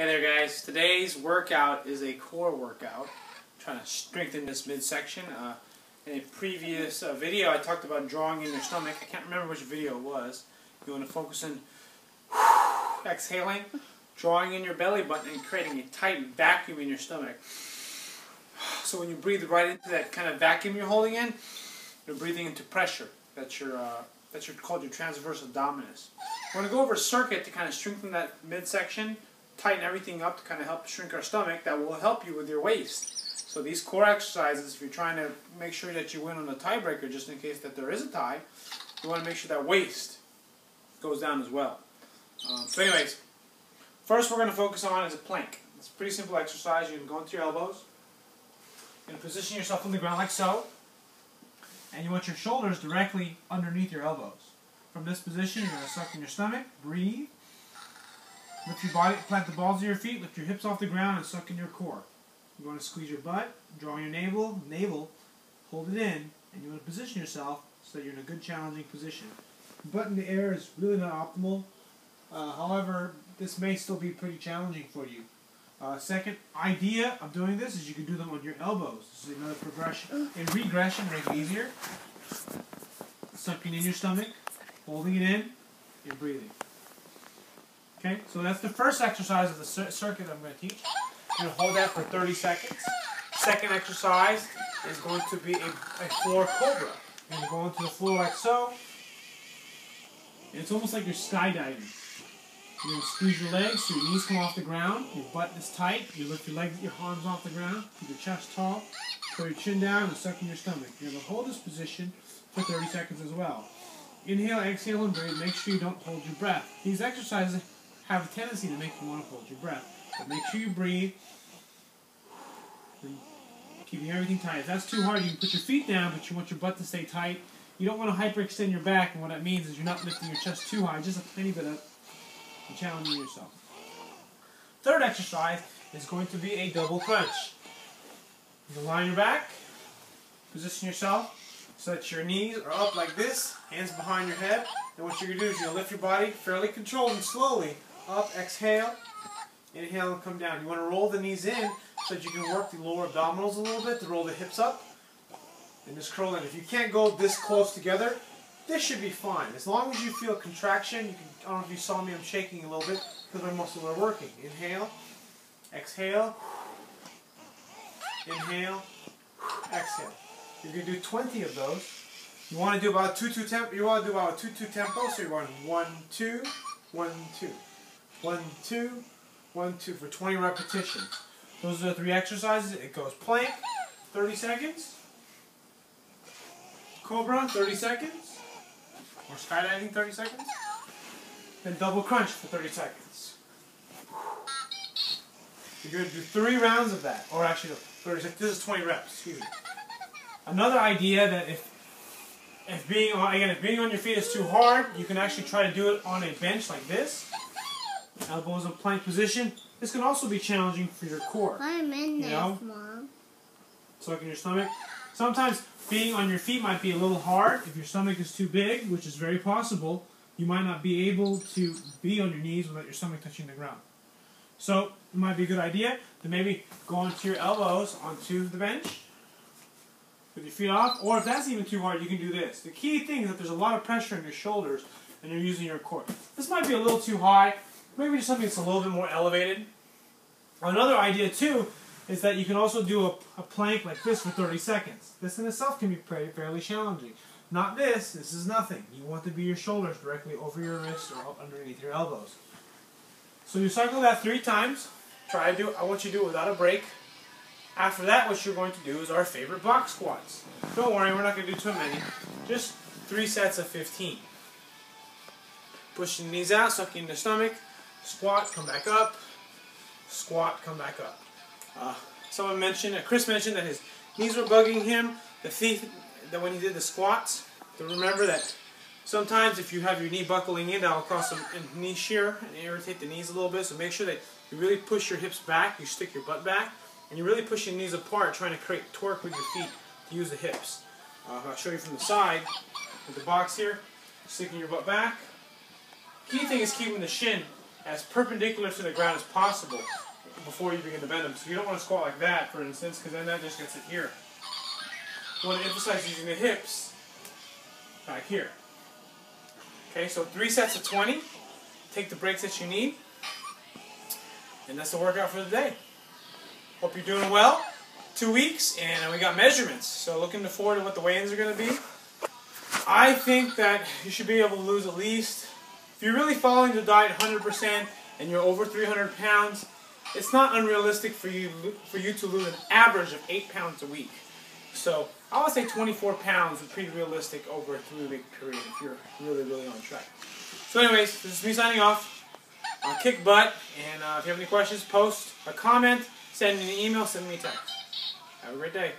Hey there guys, today's workout is a core workout. I'm trying to strengthen this midsection. In a previous video I talked about drawing in your stomach. I can't remember which video it was. You want to focus on exhaling, drawing in your belly button and creating a tight vacuum in your stomach. So when you breathe right into that kind of vacuum you're holding in, you're breathing into pressure. That's called your transverse abdominis. We're going to go over a circuit to kind of strengthen that midsection, tighten everything up to kind of help shrink our stomach. That will help you with your waist. So these core exercises, if you're trying to make sure that you win on the tiebreaker, just in case that there is a tie, you want to make sure that waist goes down as well. So anyways, first we're going to focus on is a plank. It's a pretty simple exercise. You can go into your elbows. You're going to position yourself on the ground like so. And you want your shoulders directly underneath your elbows. From this position, you're going to suck in your stomach, breathe. Lift your body, plant the balls of your feet, lift your hips off the ground, and suck in your core. You want to squeeze your butt, draw your navel, hold it in, and you want to position yourself so that you're in a good challenging position. Butt in the air is really not optimal. However, this may still be pretty challenging for you. Second idea of doing this is you can do them on your elbows. This is another progression. In regression, make it easier. Sucking in your stomach, holding it in, and breathing. Okay, so that's the first exercise of the circuit I'm going to teach. You're going to hold that for 30 seconds. Second exercise is going to be a floor cobra. You're going to go onto the floor like so. And it's almost like you're skydiving. You're going to squeeze your legs so your knees come off the ground. Your butt is tight. You lift your legs, your arms off the ground. Keep your chest tall. Pull your chin down and suck in your stomach. You're going to hold this position for 30 seconds as well. Inhale, exhale, and breathe. Make sure you don't hold your breath. These exercises have a tendency to make you want to hold your breath. But make sure you breathe, keeping everything tight. If that's too hard, you can put your feet down, but you want your butt to stay tight. You don't want to hyperextend your back, and what that means is you're not lifting your chest too high, just a tiny bit up, and challenging yourself. Third exercise is going to be a double crunch. You lie on your back, position yourself so that your knees are up like this, hands behind your head, and what you're going to do is you're going to lift your body fairly controlled and slowly up, exhale, inhale and come down. You want to roll the knees in so that you can work the lower abdominals a little bit to roll the hips up and just curl in. If you can't go this close together, this should be fine. As long as you feel contraction, you can, I don't know if you saw me, I'm shaking a little bit because my muscles are working. Inhale, exhale, inhale, exhale. You're going to do 20 of those. You want to do about a 2-2 tempo. You want to do about a 2-2 tempo. So you're going 1, 2, 1, 2, 1, 2, 1, 2 for 20 repetitions. Those are the 3 exercises. It goes plank, 30 seconds. Cobra, 30 seconds. Or skydiving, 30 seconds. Then double crunch for 30 seconds. You're going to do 3 rounds of that. Or actually, 30 seconds. This is 20 reps. Excuse me. Another idea that if being on your feet is too hard, you can actually try to do it on a bench like this. Elbows in plank position. This can also be challenging for your core. I'm in this, Mom. Suck in your stomach. Sometimes being on your feet might be a little hard. If your stomach is too big, which is very possible, you might not be able to be on your knees without your stomach touching the ground. So it might be a good idea to maybe go onto your elbows onto the bench with your feet off, or if that's even too hard, you can do this. The key thing is that there's a lot of pressure in your shoulders and you're using your core. This might be a little too high, maybe just something that's a little bit more elevated. Another idea too is that you can also do a plank like this for 30 seconds. This in itself can be fairly challenging. Not this is nothing. You want to be your shoulders directly over your wrists or up underneath your elbows. So you cycle that 3 times. I want you to do it without a break. After that, what you're going to do is our favorite box squats. Don't worry, we're not going to do too many. Just 3 sets of 15. Pushing the knees out, sucking in the stomach. Squat, come back up. Squat, come back up. Chris mentioned that his knees were bugging him. That when he did the squats, to remember that sometimes if you have your knee buckling in, that will cause some knee shear and irritate the knees a little bit. So make sure that you really push your hips back. You stick your butt back. And you're really pushing your knees apart, trying to create torque with your feet to use the hips. I'll show you from the side with the box here. Sticking your butt back. Key thing is keeping the shin as perpendicular to the ground as possible before you begin to bend them. So you don't want to squat like that, for instance, because then that just gets it here. You want to emphasize using the hips back here. Okay, so 3 sets of 20. Take the breaks that you need. And that's the workout for the day. Hope you're doing well. 2 weeks, and we got measurements. So looking forward to what the weigh-ins are going to be. I think that you should be able to lose at least, if you're really following the diet 100% and you're over 300 pounds, it's not unrealistic for you to lose an average of 8 pounds a week. So I would say 24 pounds is pretty realistic over a 3-week period if you're really, really on track. So anyways, this is me signing off. Kick butt, and if you have any questions, post a comment, send me an email, send me a text. Have a great day.